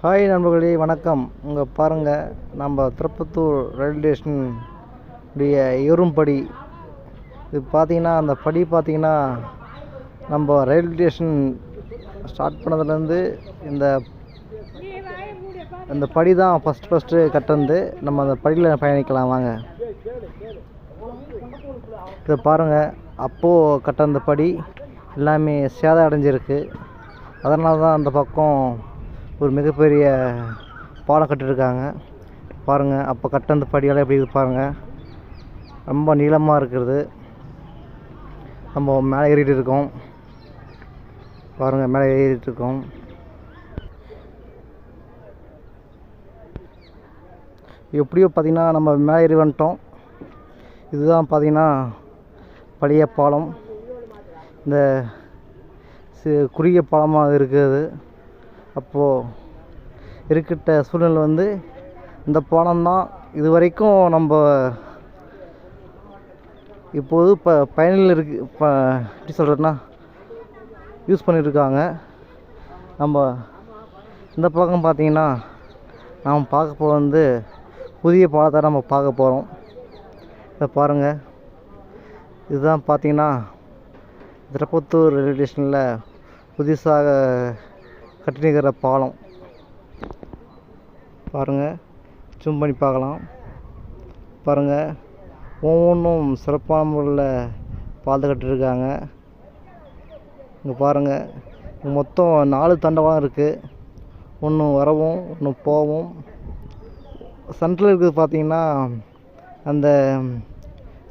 Hi நண்பர்களே, வணக்கம். இங்கே பாருங்கள், நம்ம திருப்பத்தூர் ரயில்வே ஸ்டேஷன் உடைய ஏறும்படி. இது பார்த்திங்கன்னா, அந்த படி பார்த்திங்கன்னா, நம்ம ரயில்வே ஸ்டேஷன் ஸ்டார்ட் பண்ணதுலேருந்து இந்த படி தான் ஃபஸ்ட்டு கட்டுறது. நம்ம அந்த படியில் பயணிக்கலாம் வாங்க. இதை பாருங்கள், அப்போது கட்ட அந்த படி எல்லாமே சேதம் அடைஞ்சிருக்கு. அதனால தான் அந்த பக்கம் ஒரு மிகப்பெரிய பாலம் கட்டியிருக்காங்க. பாருங்கள், அப்போ கட்ட அந்த படியெல்லாம் எப்படி இருக்குது பாருங்கள். ரொம்ப நீளமாக இருக்கிறது. நம்ம மேலே ஏறிட்டு இருக்கோம் பாருங்கள், மேலே ஏறிட்டு இருக்கோம். எப்படியோ பார்த்திங்கன்னா நம்ம மேலே ஏறி வந்துட்டோம். இதுதான் பார்த்திங்கன்னா பழைய பாலம். இந்த குறுகிய பாலமாக இருக்குது. அப்போது இருக்கிட்ட சூழ்நிலை இந்த பாலம்தான் இது வரைக்கும் நம்ம இப்போது பயனில் இருக்குது. இப்போ எப்படி சொல்கிறதுனா யூஸ் பண்ணியிருக்காங்க. நம்ம இந்த பக்கம் பார்த்திங்கன்னா நாம் பார்க்க போகிறது புதிய பாலத்தை நம்ம பார்க்க போகிறோம். இதை பாருங்கள், இதுதான் பார்த்திங்கன்னா திருப்பத்தூர் ரயில்வே ஸ்டேஷனில் புதுசாக கட்டினிக்கிற பாலம். பாருங்கள், ஜூம் பண்ணி பார்க்கலாம். பாருங்கள், ஒவ்வொன்றும் சிறப்பான முறையில் பாலத்தை கட்டியிருக்காங்க. இங்கே பாருங்கள், மொத்தம் 4 தண்டவாளம் இருக்குது. ஒன்று வரவும் ஒன்று போகவும். சென்ட்ரல் இருக்குது பார்த்திங்கன்னா, அந்த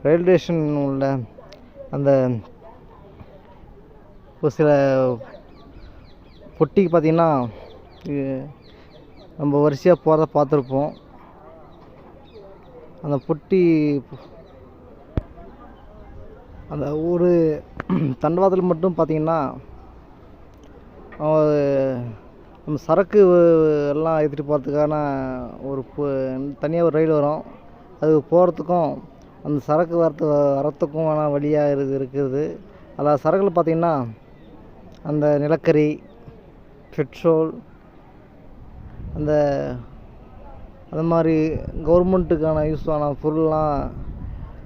ரயில்வே ஸ்டேஷன் உள்ள அந்த ஒரு சில பொட்டிக்கு பார்த்திங்கன்னா நம்ம வரிசையாக போகிறத பார்த்துருப்போம். அந்த பொட்டி அந்த ஒரு தண்டவாளத்தில் மட்டும் பார்த்திங்கன்னா நம்ம சரக்கு எல்லாம் ஏற்றிட்டு போகிறதுக்கான ஒரு தனியாக ஒரு ரயில் வரும். அது போகிறதுக்கும் அந்த சரக்கு வரத்துக்கும் வழியாக இருக்குது. அதில் சரக்குகள் பார்த்திங்கன்னா அந்த நிலக்கரி, பெட்ரோல், அந்த மாதிரி கவர்மெண்ட்டுக்கான யூஸ் ஆன பொருள்லாம்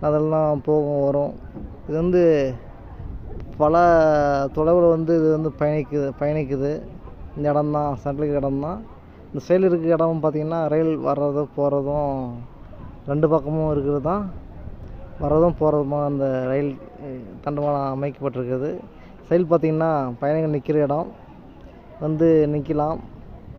அதெல்லாம் போகும் வரும். இது பல தொலைவில் இது பயணிக்குது. இந்த இடம்தான் சென்ட்ரலுக்கு இடம்தான். இந்த சைடில் இருக்கிற இடமும் பார்த்திங்கன்னா ரயில் வர்றதும் போகிறதும் 2 பக்கமும் இருக்கிறது தான். வர்றதும் போகிறதுமா அந்த ரயில் தண்டவாளம் அமைக்கப்பட்டிருக்குது. சைடில் பார்த்திங்கன்னா பயணிகள் நிற்கிற இடம் நிற்கலாம்.